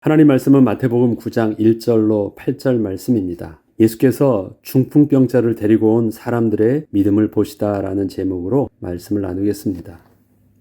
하나님 말씀은 마태복음 9장 1절로 8절 말씀입니다. 예수께서 중풍병자를 데리고 온 사람들의 믿음을 보시다라는 제목으로 말씀을 나누겠습니다.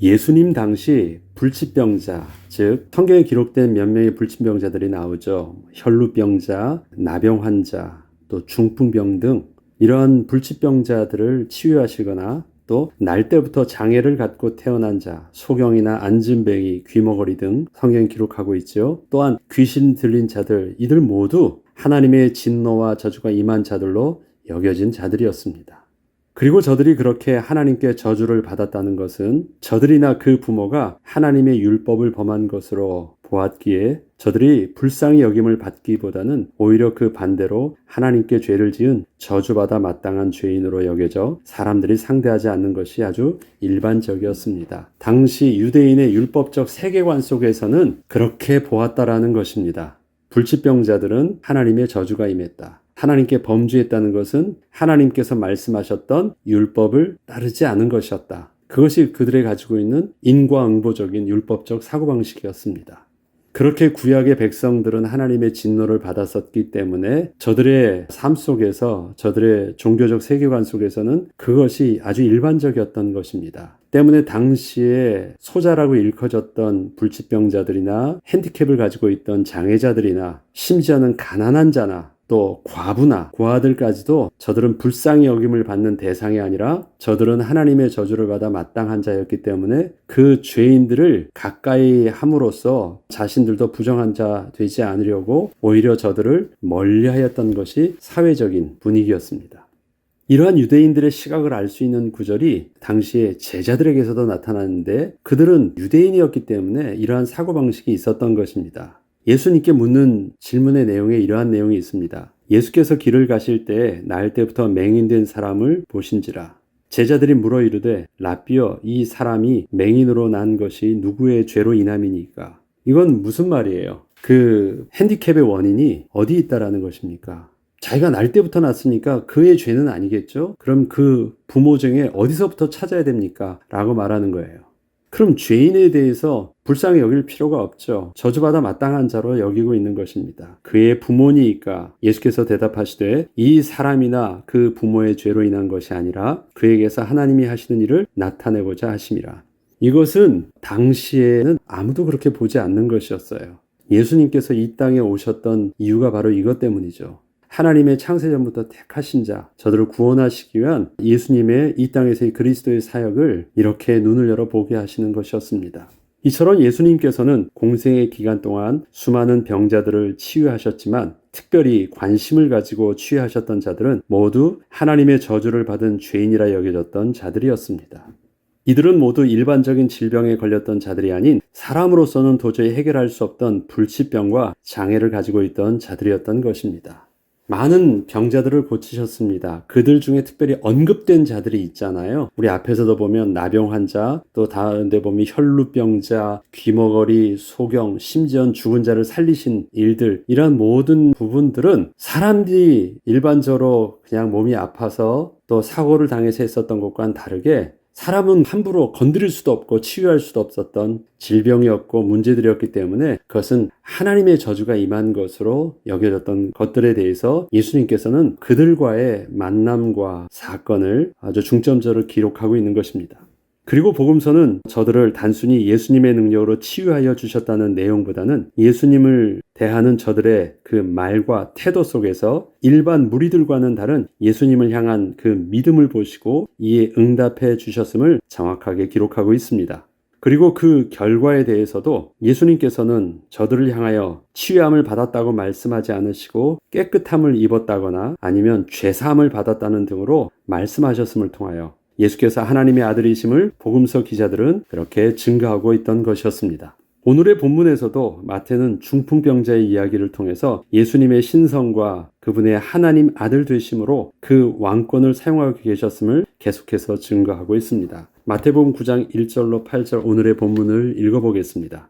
예수님 당시 불치병자, 즉 성경에 기록된 몇 명의 불치병자들이 나오죠. 혈루병자, 나병 환자, 또 중풍병 등 이러한 불치병자들을 치유하시거나 또 날 때부터 장애를 갖고 태어난 자, 소경이나 안진뱅이, 귀머거리 등 성경에 기록하고 있죠. 또한 귀신 들린 자들, 이들 모두 하나님의 진노와 저주가 임한 자들로 여겨진 자들이었습니다. 그리고 저들이 그렇게 하나님께 저주를 받았다는 것은 저들이나 그 부모가 하나님의 율법을 범한 것으로 보았기에 저들이 불쌍히 여김을 받기보다는 오히려 그 반대로 하나님께 죄를 지은 저주받아 마땅한 죄인으로 여겨져 사람들이 상대하지 않는 것이 아주 일반적이었습니다. 당시 유대인의 율법적 세계관 속에서는 그렇게 보았다라는 것입니다. 불치병자들은 하나님의 저주가 임했다. 하나님께 범죄했다는 것은 하나님께서 말씀하셨던 율법을 따르지 않은 것이었다. 그것이 그들이 가지고 있는 인과응보적인 율법적 사고방식이었습니다. 그렇게 구약의 백성들은 하나님의 진노를 받았었기 때문에 저들의 삶 속에서, 저들의 종교적 세계관 속에서는 그것이 아주 일반적이었던 것입니다. 때문에 당시에 소자라고 일컬어졌던 불치병자들이나 핸디캡을 가지고 있던 장애자들이나 심지어는 가난한 자나 또 과부나 고아들까지도 저들은 불쌍히 여김을 받는 대상이 아니라 저들은 하나님의 저주를 받아 마땅한 자였기 때문에 그 죄인들을 가까이 함으로써 자신들도 부정한 자 되지 않으려고 오히려 저들을 멀리하였던 것이 사회적인 분위기였습니다. 이러한 유대인들의 시각을 알 수 있는 구절이 당시에 제자들에게서도 나타났는데 그들은 유대인이었기 때문에 이러한 사고방식이 있었던 것입니다. 예수님께 묻는 질문의 내용에 이러한 내용이 있습니다. 예수께서 길을 가실 때 나을 때부터 맹인된 사람을 보신지라. 제자들이 물어 이르되 라삐여 이 사람이 맹인으로 난 것이 누구의 죄로 인함이니까. 이건 무슨 말이에요? 그 핸디캡의 원인이 어디 있다라는 것입니까? 자기가 날 때부터 났으니까 그의 죄는 아니겠죠? 그럼 그 부모 중에 어디서부터 찾아야 됩니까? 라고 말하는 거예요. 그럼 죄인에 대해서 불쌍히 여길 필요가 없죠. 저주받아 마땅한 자로 여기고 있는 것입니다. 그의 부모니까 예수께서 대답하시되 이 사람이나 그 부모의 죄로 인한 것이 아니라 그에게서 하나님이 하시는 일을 나타내고자 하심이라. 이것은 당시에는 아무도 그렇게 보지 않는 것이었어요. 예수님께서 이 땅에 오셨던 이유가 바로 이것 때문이죠. 하나님의 창세전부터 택하신 자, 저들을 구원하시기 위한 예수님의 이 땅에서의 그리스도의 사역을 이렇게 눈을 열어 보게 하시는 것이었습니다. 이처럼 예수님께서는 공생의 기간 동안 수많은 병자들을 치유하셨지만 특별히 관심을 가지고 치유하셨던 자들은 모두 하나님의 저주를 받은 죄인이라 여겨졌던 자들이었습니다. 이들은 모두 일반적인 질병에 걸렸던 자들이 아닌 사람으로서는 도저히 해결할 수 없던 불치병과 장애를 가지고 있던 자들이었던 것입니다. 많은 병자들을 고치셨습니다. 그들 중에 특별히 언급된 자들이 있잖아요. 우리 앞에서도 보면 나병 환자, 또 다른데 보면 혈루병자, 귀머거리, 소경, 심지어 죽은 자를 살리신 일들, 이런 모든 부분들은 사람들이 일반적으로 그냥 몸이 아파서 또 사고를 당해서 했었던 것과는 다르게 사람은 함부로 건드릴 수도 없고 치유할 수도 없었던 질병이었고 문제들이었기 때문에 그것은 하나님의 저주가 임한 것으로 여겨졌던 것들에 대해서 예수님께서는 그들과의 만남과 사건을 아주 중점적으로 기록하고 있는 것입니다. 그리고 복음서는 저들을 단순히 예수님의 능력으로 치유하여 주셨다는 내용보다는 예수님을 대하는 저들의 그 말과 태도 속에서 일반 무리들과는 다른 예수님을 향한 그 믿음을 보시고 이에 응답해 주셨음을 정확하게 기록하고 있습니다. 그리고 그 결과에 대해서도 예수님께서는 저들을 향하여 치유함을 받았다고 말씀하지 않으시고 깨끗함을 입었다거나 아니면 죄사함을 받았다는 등으로 말씀하셨음을 통하여 예수께서 하나님의 아들이심을 복음서 기자들은 그렇게 증거하고 있던 것이었습니다. 오늘의 본문에서도 마태는 중풍병자의 이야기를 통해서 예수님의 신성과 그분의 하나님 아들 되심으로 그 왕권을 사용하고 계셨음을 계속해서 증거하고 있습니다. 마태복음 9장 1절로 8절 오늘의 본문을 읽어보겠습니다.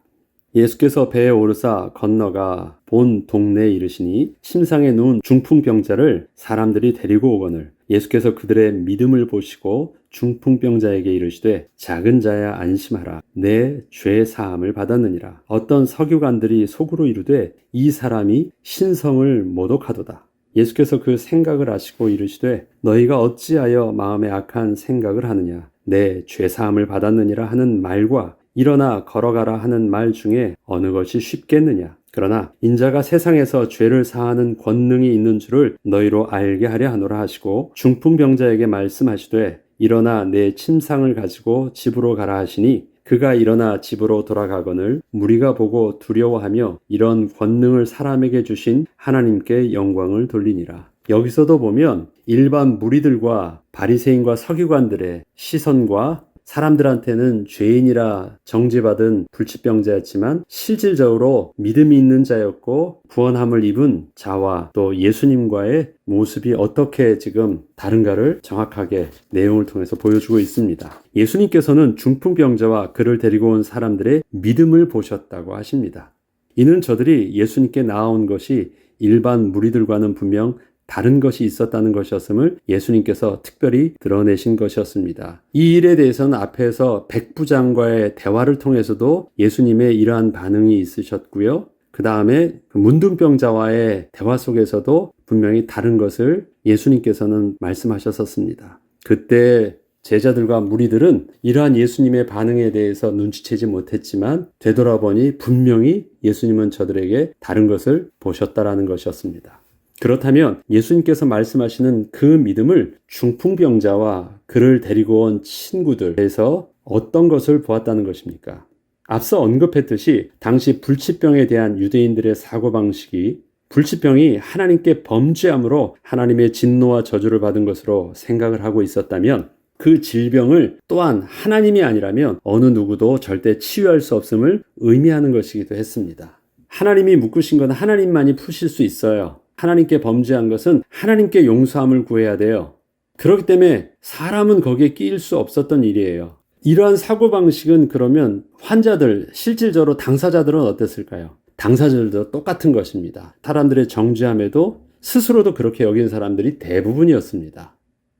예수께서 배에 오르사 건너가 본 동네에 이르시니 심상에 누운 중풍병자를 사람들이 데리고 오거늘 예수께서 그들의 믿음을 보시고 중풍병자에게 이르시되 작은 자야 안심하라 내 죄 사함을 받았느니라. 어떤 서기관들이 속으로 이르되 이 사람이 신성을 모독하도다. 예수께서 그 생각을 아시고 이르시되 너희가 어찌하여 마음에 악한 생각을 하느냐 내 죄 사함을 받았느니라 하는 말과 일어나 걸어가라 하는 말 중에 어느 것이 쉽겠느냐. 그러나 인자가 세상에서 죄를 사하는 권능이 있는 줄을 너희로 알게 하려 하노라 하시고 중풍병자에게 말씀하시되 일어나 내 침상을 가지고 집으로 가라 하시니 그가 일어나 집으로 돌아가거늘 무리가 보고 두려워하며 이런 권능을 사람에게 주신 하나님께 영광을 돌리니라. 여기서도 보면 일반 무리들과 바리새인과 서기관들의 시선과 사람들한테는 죄인이라 정죄받은 불치병자였지만 실질적으로 믿음이 있는 자였고 구원함을 입은 자와 또 예수님과의 모습이 어떻게 지금 다른가를 정확하게 내용을 통해서 보여주고 있습니다. 예수님께서는 중풍병자와 그를 데리고 온 사람들의 믿음을 보셨다고 하십니다. 이는 저들이 예수님께 나아온 것이 일반 무리들과는 분명 다른 것이 있었다는 것이었음을 예수님께서 특별히 드러내신 것이었습니다. 이 일에 대해서는 앞에서 백부장과의 대화를 통해서도 예수님의 이러한 반응이 있으셨고요. 그 다음에 문둥병자와의 대화 속에서도 분명히 다른 것을 예수님께서는 말씀하셨었습니다. 그때 제자들과 무리들은 이러한 예수님의 반응에 대해서 눈치채지 못했지만 되돌아보니 분명히 예수님은 저들에게 다른 것을 보셨다라는 것이었습니다. 그렇다면 예수님께서 말씀하시는 그 믿음을 중풍병자와 그를 데리고 온 친구들에서 어떤 것을 보았다는 것입니까? 앞서 언급했듯이 당시 불치병에 대한 유대인들의 사고방식이 불치병이 하나님께 범죄함으로 하나님의 진노와 저주를 받은 것으로 생각을 하고 있었다면 그 질병을 또한 하나님이 아니라면 어느 누구도 절대 치유할 수 없음을 의미하는 것이기도 했습니다. 하나님이 묶으신 건 하나님만이 푸실 수 있어요. 하나님께 범죄한 것은 하나님께 용서함을 구해야 돼요. 그렇기 때문에 사람은 거기에 끼일 수 없었던 일이에요. 이러한 사고방식은 그러면 환자들, 실질적으로 당사자들은 어땠을까요? 당사자들도 똑같은 것입니다. 사람들의 정죄함에도 스스로도 그렇게 여긴 사람들이 대부분이었습니다.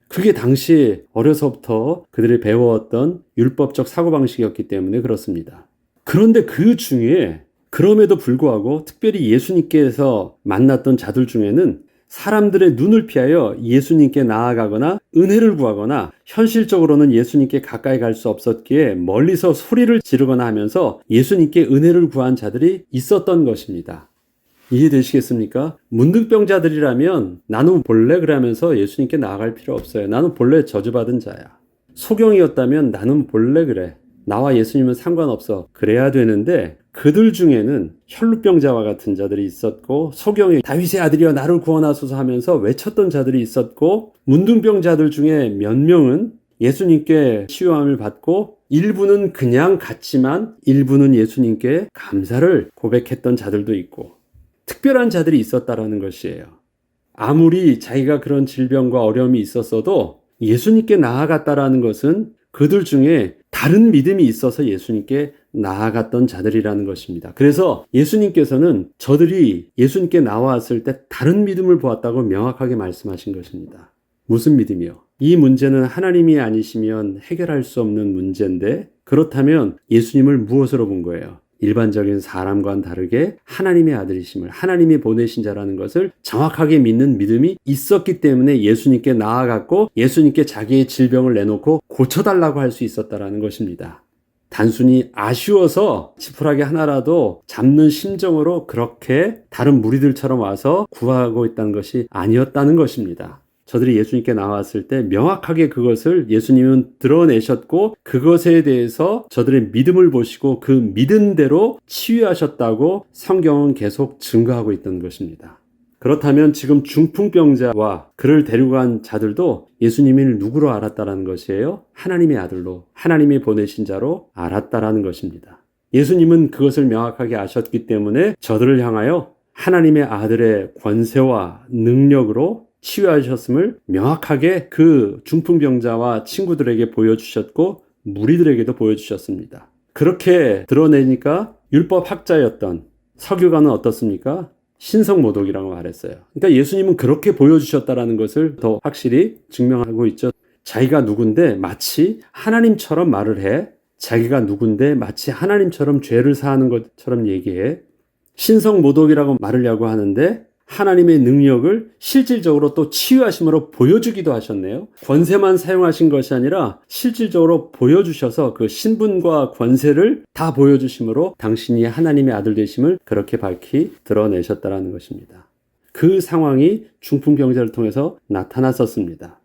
그게 당시 어려서부터 그들이 배워왔던 율법적 사고방식이었기 때문에 그렇습니다. 그런데 그 중에 그럼에도 불구하고 특별히 예수님께서 만났던 자들 중에는 사람들의 눈을 피하여 예수님께 나아가거나 은혜를 구하거나 현실적으로는 예수님께 가까이 갈 수 없었기에 멀리서 소리를 지르거나 하면서 예수님께 은혜를 구한 자들이 있었던 것입니다. 이해되시겠습니까? 문둥병자들이라면 나는 본래 그러면서 예수님께 나아갈 필요 없어요. 나는 본래 저주받은 자야. 소경이었다면 나는 본래 그래. 나와 예수님은 상관없어. 그래야 되는데 그들 중에는 혈루병자와 같은 자들이 있었고 소경이 다윗의 아들이여 나를 구원하소서 하면서 외쳤던 자들이 있었고 문둥병자들 중에 몇 명은 예수님께 치유함을 받고 일부는 그냥 갔지만 일부는 예수님께 감사를 고백했던 자들도 있고 특별한 자들이 있었다라는 것이에요. 아무리 자기가 그런 질병과 어려움이 있었어도 예수님께 나아갔다라는 것은 그들 중에 다른 믿음이 있어서 예수님께 나아갔던 자들이라는 것입니다. 그래서 예수님께서는 저들이 예수님께 나왔을 때 다른 믿음을 보았다고 명확하게 말씀하신 것입니다. 무슨 믿음이요? 이 문제는 하나님이 아니시면 해결할 수 없는 문제인데 그렇다면 예수님을 무엇으로 본 거예요? 일반적인 사람과는 다르게 하나님의 아들이심을 하나님이 보내신 자라는 것을 정확하게 믿는 믿음이 있었기 때문에 예수님께 나아갔고 예수님께 자기의 질병을 내놓고 고쳐달라고 할 수 있었다라는 것입니다. 단순히 아쉬워서 지푸라기 하나라도 잡는 심정으로 그렇게 다른 무리들처럼 와서 구하고 있다는 것이 아니었다는 것입니다. 저들이 예수님께 나왔을 때 명확하게 그것을 예수님은 드러내셨고 그것에 대해서 저들의 믿음을 보시고 그 믿은 대로 치유하셨다고 성경은 계속 증거하고 있던 것입니다. 그렇다면 지금 중풍병자와 그를 데리고 간 자들도 예수님이 누구로 알았다라는 것이에요? 하나님의 아들로, 하나님이 보내신 자로 알았다라는 것입니다. 예수님은 그것을 명확하게 아셨기 때문에 저들을 향하여 하나님의 아들의 권세와 능력으로 치유하셨음을 명확하게 그 중풍병자와 친구들에게 보여주셨고 무리들에게도 보여주셨습니다. 그렇게 드러내니까 율법 학자였던 서기관은 어떻습니까? 신성모독이라고 말했어요. 그러니까 예수님은 그렇게 보여주셨다라는 것을 더 확실히 증명하고 있죠. 자기가 누군데 마치 하나님처럼 말을 해. 자기가 누군데 마치 하나님처럼 죄를 사하는 것처럼 얘기해. 신성모독이라고 말하려고 하는데 하나님의 능력을 실질적으로 또 치유하심으로 보여주기도 하셨네요. 권세만 사용하신 것이 아니라 실질적으로 보여주셔서 그 신분과 권세를 다 보여주심으로 당신이 하나님의 아들 되심을 그렇게 밝히 드러내셨다는 것입니다. 그 상황이 중풍병자를 통해서 나타났었습니다.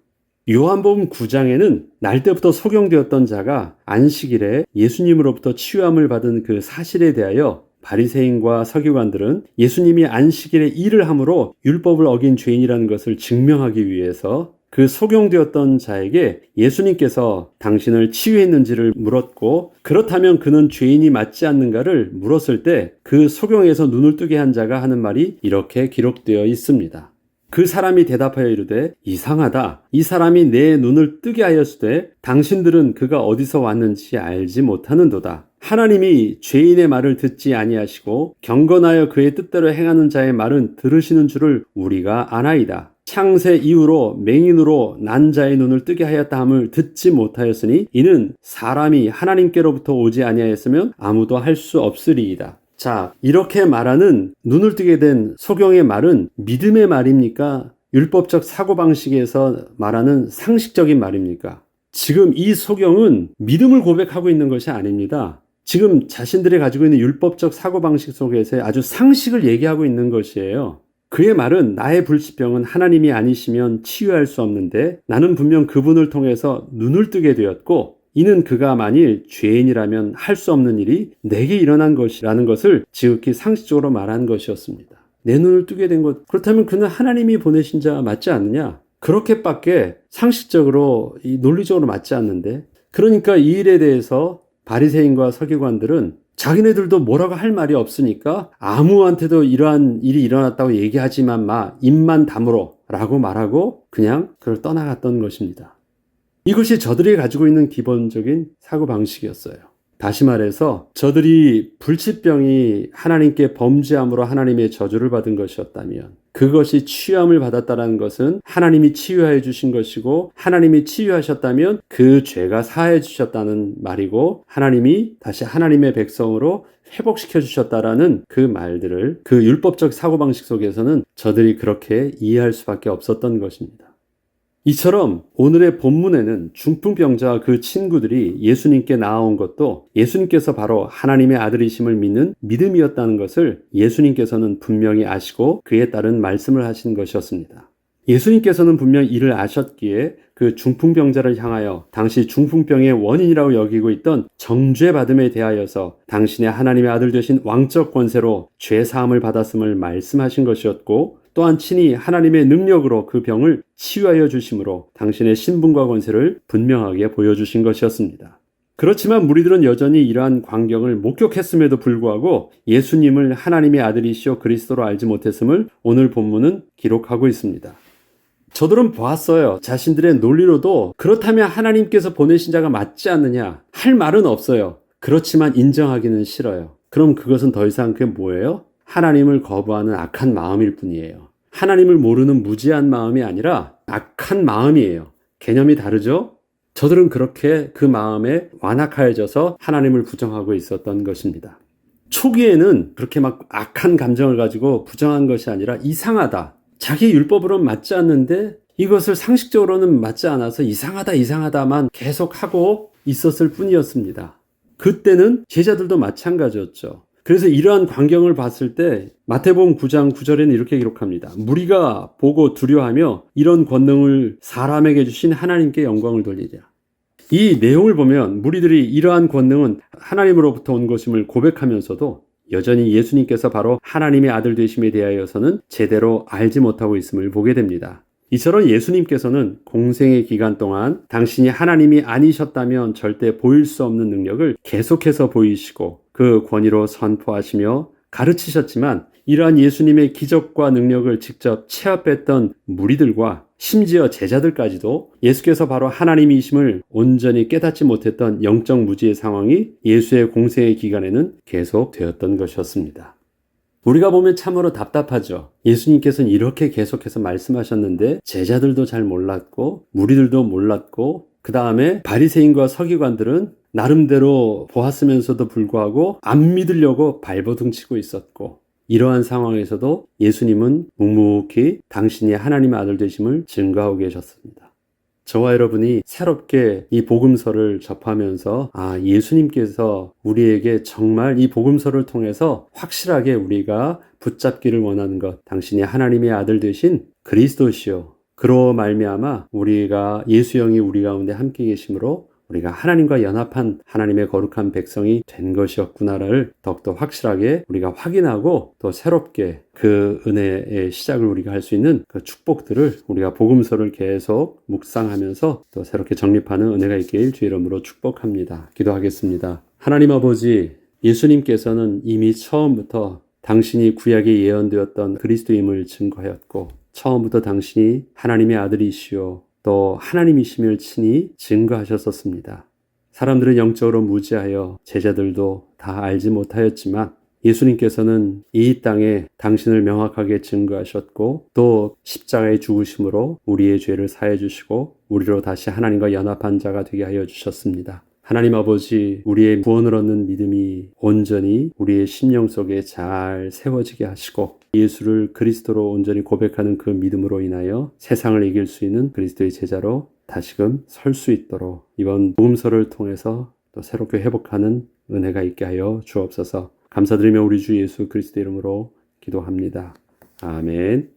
요한복음 9장에는 날 때부터 소경되었던 자가 안식일에 예수님으로부터 치유함을 받은 그 사실에 대하여 바리새인과 서기관들은 예수님이 안식일에 일을 함으로 율법을 어긴 죄인이라는 것을 증명하기 위해서 그 소경되었던 자에게 예수님께서 당신을 치유했는지를 물었고, 그렇다면 그는 죄인이 맞지 않는가를 물었을 때 그 소경에서 눈을 뜨게 한 자가 하는 말이 이렇게 기록되어 있습니다. 그 사람이 대답하여 이르되 이상하다. 이 사람이 내 눈을 뜨게 하였으되 당신들은 그가 어디서 왔는지 알지 못하는도다. 하나님이 죄인의 말을 듣지 아니하시고 경건하여 그의 뜻대로 행하는 자의 말은 들으시는 줄을 우리가 아나이다. 창세 이후로 맹인으로 난 자의 눈을 뜨게 하였다 함을 듣지 못하였으니 이는 사람이 하나님께로부터 오지 아니하였으면 아무도 할 수 없으리이다. 자, 이렇게 말하는 눈을 뜨게 된 소경의 말은 믿음의 말입니까? 율법적 사고방식에서 말하는 상식적인 말입니까? 지금 이 소경은 믿음을 고백하고 있는 것이 아닙니다. 지금 자신들이 가지고 있는 율법적 사고방식 속에서 아주 상식을 얘기하고 있는 것이에요. 그의 말은 나의 불치병은 하나님이 아니시면 치유할 수 없는데 나는 분명 그분을 통해서 눈을 뜨게 되었고 이는 그가 만일 죄인이라면 할 수 없는 일이 내게 일어난 것이라는 것을 지극히 상식적으로 말한 것이었습니다. 내 눈을 뜨게 된 것, 그렇다면 그는 하나님이 보내신 자 맞지 않느냐? 그렇게밖에 상식적으로 논리적으로 맞지 않는데, 그러니까 이 일에 대해서 바리새인과 서기관들은 자기네들도 뭐라고 할 말이 없으니까 아무한테도 이러한 일이 일어났다고 얘기하지만 마, 입만 다물어 라고 말하고 그냥 그걸 떠나갔던 것입니다. 이것이 저들이 가지고 있는 기본적인 사고방식이었어요. 다시 말해서 저들이 불치병이 하나님께 범죄함으로 하나님의 저주를 받은 것이었다면, 그것이 치유함을 받았다는 것은 하나님이 치유해 주신 것이고 하나님이 치유하셨다면 그 죄가 사해 주셨다는 말이고 하나님이 다시 하나님의 백성으로 회복시켜 주셨다라는 그 말들을 그 율법적 사고방식 속에서는 저들이 그렇게 이해할 수밖에 없었던 것입니다. 이처럼 오늘의 본문에는 중풍병자와 그 친구들이 예수님께 나아온 것도 예수님께서 바로 하나님의 아들이심을 믿는 믿음이었다는 것을 예수님께서는 분명히 아시고 그에 따른 말씀을 하신 것이었습니다. 예수님께서는 분명 이를 아셨기에 그 중풍병자를 향하여 당시 중풍병의 원인이라고 여기고 있던 정죄받음에 대하여서 당신의 하나님의 아들 되신 왕적 권세로 죄사함을 받았음을 말씀하신 것이었고, 또한 친히 하나님의 능력으로 그 병을 치유하여 주심으로 당신의 신분과 권세를 분명하게 보여주신 것이었습니다. 그렇지만 무리들은 여전히 이러한 광경을 목격했음에도 불구하고 예수님을 하나님의 아들이시오 그리스도로 알지 못했음을 오늘 본문은 기록하고 있습니다. 저들은 보았어요. 자신들의 논리로도 그렇다면 하나님께서 보내신 자가 맞지 않느냐 할 말은 없어요. 그렇지만 인정하기는 싫어요. 그럼 그것은 더 이상 그게 뭐예요? 하나님을 거부하는 악한 마음일 뿐이에요. 하나님을 모르는 무지한 마음이 아니라 악한 마음이에요. 개념이 다르죠? 저들은 그렇게 그 마음에 완악하여져서 하나님을 부정하고 있었던 것입니다. 초기에는 그렇게 막 악한 감정을 가지고 부정한 것이 아니라 이상하다. 자기 율법으로는 맞지 않는데 이것을 상식적으로는 맞지 않아서 이상하다만 계속하고 있었을 뿐이었습니다. 그때는 제자들도 마찬가지였죠. 그래서 이러한 광경을 봤을 때 마태복음 9장 9절에는 이렇게 기록합니다. 무리가 보고 두려워하며 이런 권능을 사람에게 주신 하나님께 영광을 돌리리라. 이 내용을 보면 무리들이 이러한 권능은 하나님으로부터 온 것임을 고백하면서도 여전히 예수님께서 바로 하나님의 아들 되심에 대하여서는 제대로 알지 못하고 있음을 보게 됩니다. 이처럼 예수님께서는 공생의 기간 동안 당신이 하나님이 아니셨다면 절대 보일 수 없는 능력을 계속해서 보이시고 그 권위로 선포하시며 가르치셨지만 이러한 예수님의 기적과 능력을 직접 체험했던 무리들과 심지어 제자들까지도 예수께서 바로 하나님이심을 온전히 깨닫지 못했던 영적 무지의 상황이 예수의 공생의 기간에는 계속되었던 것이었습니다. 우리가 보면 참으로 답답하죠. 예수님께서는 이렇게 계속해서 말씀하셨는데 제자들도 잘 몰랐고 무리들도 몰랐고 그 다음에 바리새인과 서기관들은 나름대로 보았으면서도 불구하고 안 믿으려고 발버둥 치고 있었고 이러한 상황에서도 예수님은 묵묵히 당신이 하나님의 아들 되심을 증거하고 계셨습니다. 저와 여러분이 새롭게 이 복음서를 접하면서 예수님께서 우리에게 정말 이 복음서를 통해서 확실하게 우리가 붙잡기를 원하는 것, 당신이 하나님의 아들 되신 그리스도시요. 그로 말미암아 우리가 예수 영이 우리 가운데 함께 계심으로 우리가 하나님과 연합한 하나님의 거룩한 백성이 된 것이었구나를 더욱더 확실하게 우리가 확인하고 또 새롭게 그 은혜의 시작을 우리가 할 수 있는 그 축복들을 우리가 복음서를 계속 묵상하면서 또 새롭게 정립하는 은혜가 있길 주의 이름으로 축복합니다. 기도하겠습니다. 하나님 아버지, 예수님께서는 이미 처음부터 당신이 구약에 예언되었던 그리스도임을 증거하였고 처음부터 당신이 하나님의 아들이시오 또 하나님이심을 친히 증거하셨었습니다. 사람들은 영적으로 무지하여 제자들도 다 알지 못하였지만 예수님께서는 이 땅에 당신을 명확하게 증거하셨고 또 십자가의 죽으심으로 우리의 죄를 사해 주시고 우리로 다시 하나님과 연합한 자가 되게 하여 주셨습니다. 하나님 아버지, 우리의 구원을 얻는 믿음이 온전히 우리의 심령 속에 잘 세워지게 하시고 예수를 그리스도로 온전히 고백하는 그 믿음으로 인하여 세상을 이길 수 있는 그리스도의 제자로 다시금 설 수 있도록 이번 복음서를 통해서 또 새롭게 회복하는 은혜가 있게 하여 주옵소서. 감사드리며 우리 주 예수 그리스도 이름으로 기도합니다. 아멘.